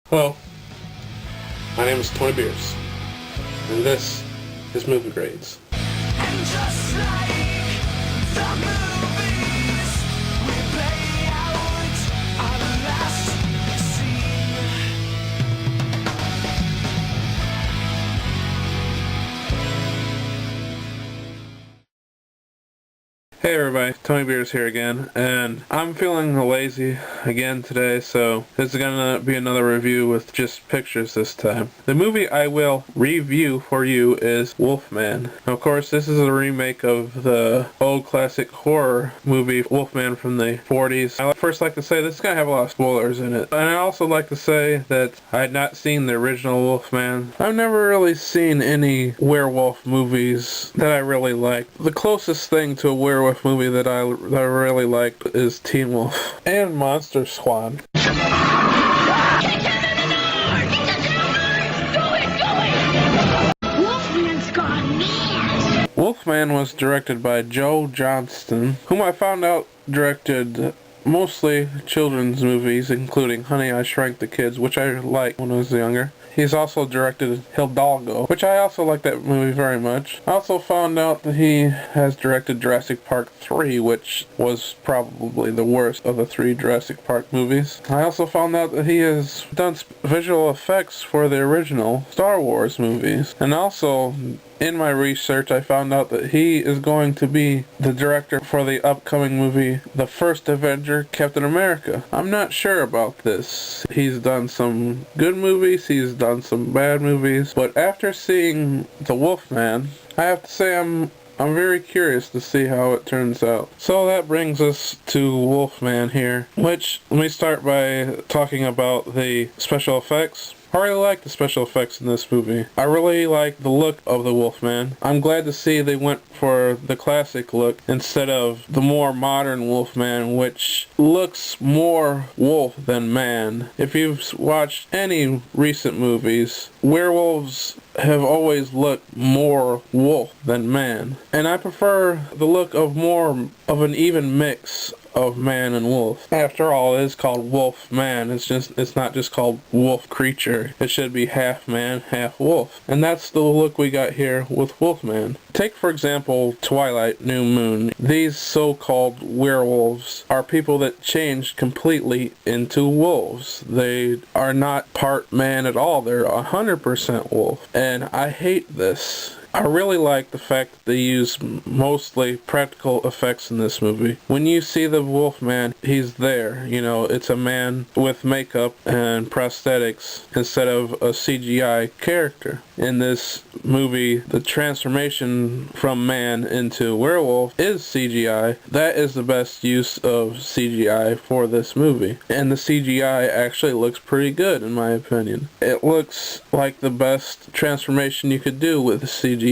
Hello, my name is Tony Beers, and this is Movie Grades. And just like the movies, we play out our last scene. Hey everybody, Tony Beers here again, and I'm feeling lazy again today, so this is gonna be another review with just pictures this time. The movie I will review for you is Wolfman. Of course, this is a remake of the old classic horror movie Wolfman from the 40s. I first like to say this is gonna have a lot of spoilers in it, and I also like to say that I had not seen the original Wolfman. I've never really seen any werewolf movies that I really liked. The closest thing to a werewolf movie that I really liked is Teen Wolf and Monster Squad. Wolfman's gone mad. Wolfman was directed by Joe Johnston, whom I found out directed mostly children's movies, including Honey, I Shrunk the Kids, which I liked when I was younger. He's also directed Hidalgo, which I also like that movie very much. I also found out that he has directed Jurassic Park 3, which was probably the worst of the three Jurassic Park movies. I also found out that he has done visual effects for the original Star Wars movies. And also, in my research, I found out that he is going to be the director for the upcoming movie, The First Avenger, Captain America. I'm not sure about this. He's done some good movies, he's done some bad movies, but after seeing The Wolfman, I have to say I'm very curious to see how it turns out. So that brings us to Wolfman here, which, let me start by talking about the special effects. I really like the special effects in this movie. I really like the look of the Wolfman. I'm glad to see they went for the classic look instead of the more modern Wolfman, which looks more wolf than man. If you've watched any recent movies, werewolves have always looked more wolf than man. And I prefer the look of more of an even mix of man and wolf. After all, it is called Wolfman. It's not just called wolf creature. It should be half man, half wolf. And that's the look we got here with Wolfman. Take, for example, Twilight, New Moon. These so-called werewolves are people that changed completely into wolves. They are not part man at all. They're 100% wolf. And I hate this. I really like the fact that they use mostly practical effects in this movie. When you see the Wolfman, he's there. You know, it's a man with makeup and prosthetics instead of a CGI character. In this movie, the transformation from man into werewolf is CGI. That is the best use of CGI for this movie. And the CGI actually looks pretty good, in my opinion. It looks like the best transformation you could do with CGI.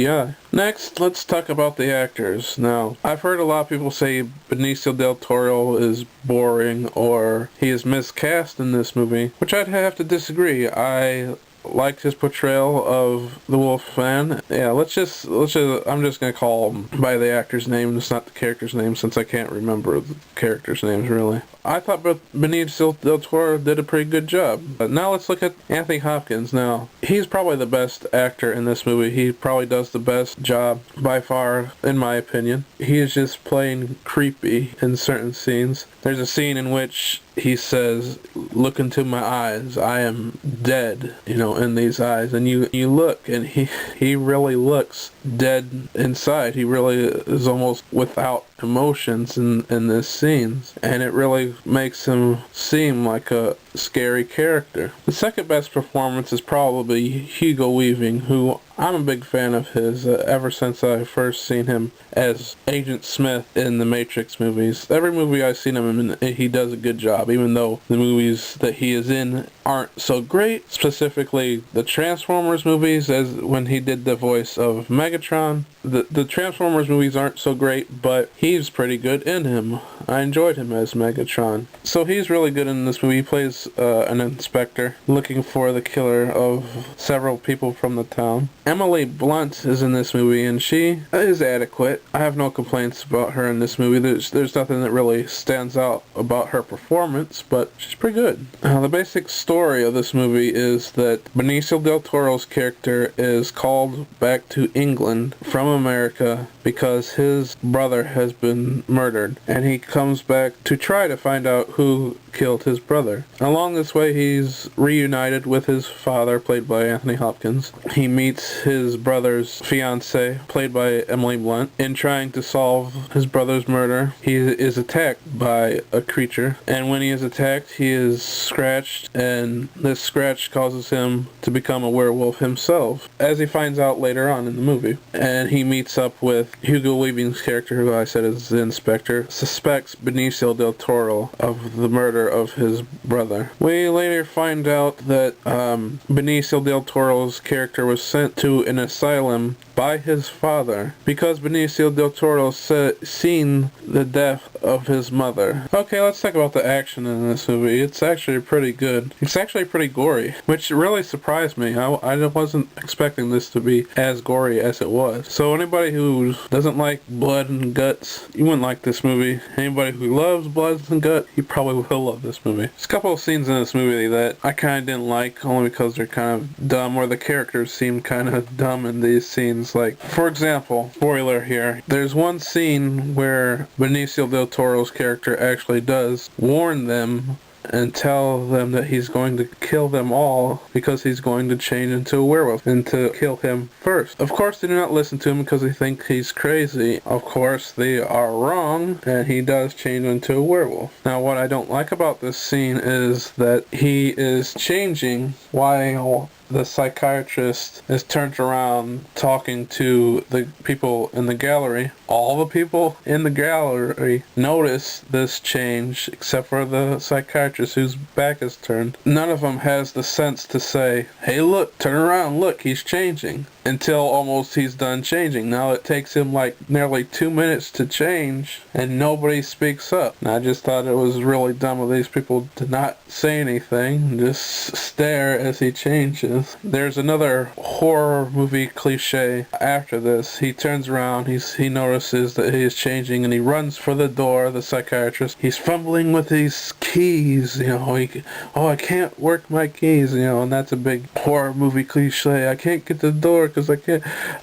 Next, let's talk about the actors. Now, I've heard a lot of people say Benicio del Toro is boring or he is miscast in this movie, which I'd have to disagree. I liked his portrayal of the Wolfman. Yeah, I'm just gonna call him by the actor's name, it's not the character's name, since I can't remember the character's names really. I thought Benicio del Toro did a pretty good job. But now let's look at Anthony Hopkins. Now, he's probably the best actor in this movie. He probably does the best job by far, in my opinion. He is just plain creepy in certain scenes. There's a scene in which he says, "Look into my eyes. I am dead," in these eyes. And you look, and he really looks dead inside. He really is almost without emotions in this scenes. And it really makes him seem like a scary character. The second best performance is probably Hugo Weaving, who I'm a big fan of his ever since I first seen him as Agent Smith in the Matrix movies. Every movie I've seen him in, he does a good job, even though the movies that he is in aren't so great. Specifically, the Transformers movies, as when he did the voice of Megatron. The Transformers movies aren't so great, but he's pretty good in him. I enjoyed him as Megatron. So he's really good in this movie. He plays an inspector looking for the killer of several people from the town. Emily Blunt is in this movie, and she is adequate. I have no complaints about her in this movie. There's nothing that really stands out about her performance, but she's pretty good. The basic story of this movie is that Benicio del Toro's character is called back to England from America because his brother has been murdered, and he comes back to try to find out who killed his brother. Along this way, he's reunited with his father, played by Anthony Hopkins. He meets his brother's fiancée, played by Emily Blunt. In trying to solve his brother's murder, he is attacked by a creature, and when he is attacked, he is scratched, and this scratch causes him to become a werewolf himself, as he finds out later on in the movie. And he meets up with Hugo Weaving's character, who I said is the inspector, suspects Benicio del Toro of the murder of his brother. We later find out that Benicio del Toro's character was sent to an asylum by his father because Benicio del Toro seen the death of his mother. Okay, let's talk about the action in this movie. It's actually pretty good. It's actually pretty gory, which really surprised me. I wasn't expecting this to be as gory as it was. So anybody who doesn't like blood and guts, you wouldn't like this movie. Anybody who loves blood and guts, you probably will love this movie. There's a couple of scenes in this movie that I kind of didn't like, only because they're kind of dumb, or the characters seem kind of dumb in these scenes. Like, for example, spoiler here, there's one scene where Benicio del Toro's character actually does warn them and tell them that he's going to kill them all because he's going to change into a werewolf and to kill him first. Of course, they do not listen to him because they think he's crazy. Of course, they are wrong, and he does change into a werewolf. Now, what I don't like about this scene is that he is changing while the psychiatrist is turned around talking to the people in the gallery. All the people in the gallery notice this change except for the psychiatrist whose back is turned. None of them has the sense to say, hey look, turn around, look, he's changing, until almost he's done changing. Now it takes him like nearly 2 minutes to change and nobody speaks up. And I just thought it was really dumb of these people to not say anything, just stare as he changes. There's another horror movie cliche after this. He turns around, he notices that he is changing, and he runs for the door, the psychiatrist. He's fumbling with his keys, I can't work my keys, and that's a big horror movie cliche. I can't get the door because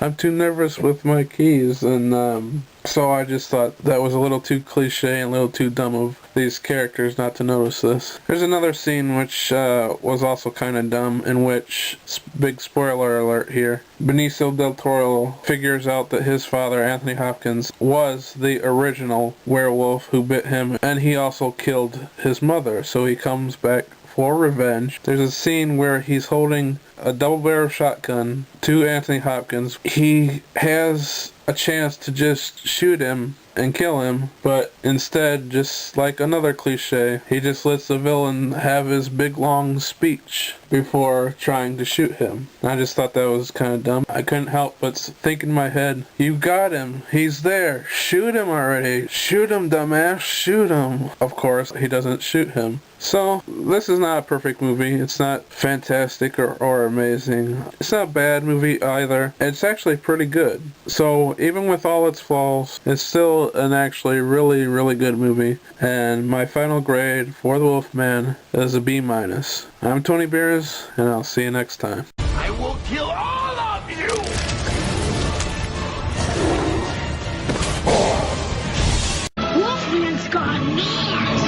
I'm too nervous with my keys, and so I just thought that was a little too cliche and a little too dumb of these characters not to notice this. There's another scene which was also kind of dumb, in which, big spoiler alert here, Benicio del Toro figures out that his father, Anthony Hopkins, was the original werewolf who bit him, and he also killed his mother, so he comes back for revenge. There's a scene where he's holding a double-barrel shotgun to Anthony Hopkins. He has a chance to just shoot him and kill him, but instead, just like another cliche, he just lets the villain have his big long speech before trying to shoot him. I just thought that was kind of dumb. I couldn't help but think in my head, you got him, he's there, shoot him already, shoot him dumbass, shoot him. Of course, he doesn't shoot him. So, this is not a perfect movie. It's not fantastic or amazing. It's not a bad movie either. It's actually pretty good. So, even with all its flaws, it's still an actually really, really good movie. And my final grade for The Wolfman is a B-. I'm Tony Beers, and I'll see you next time. I will kill all of you! Wolfman's gone mad!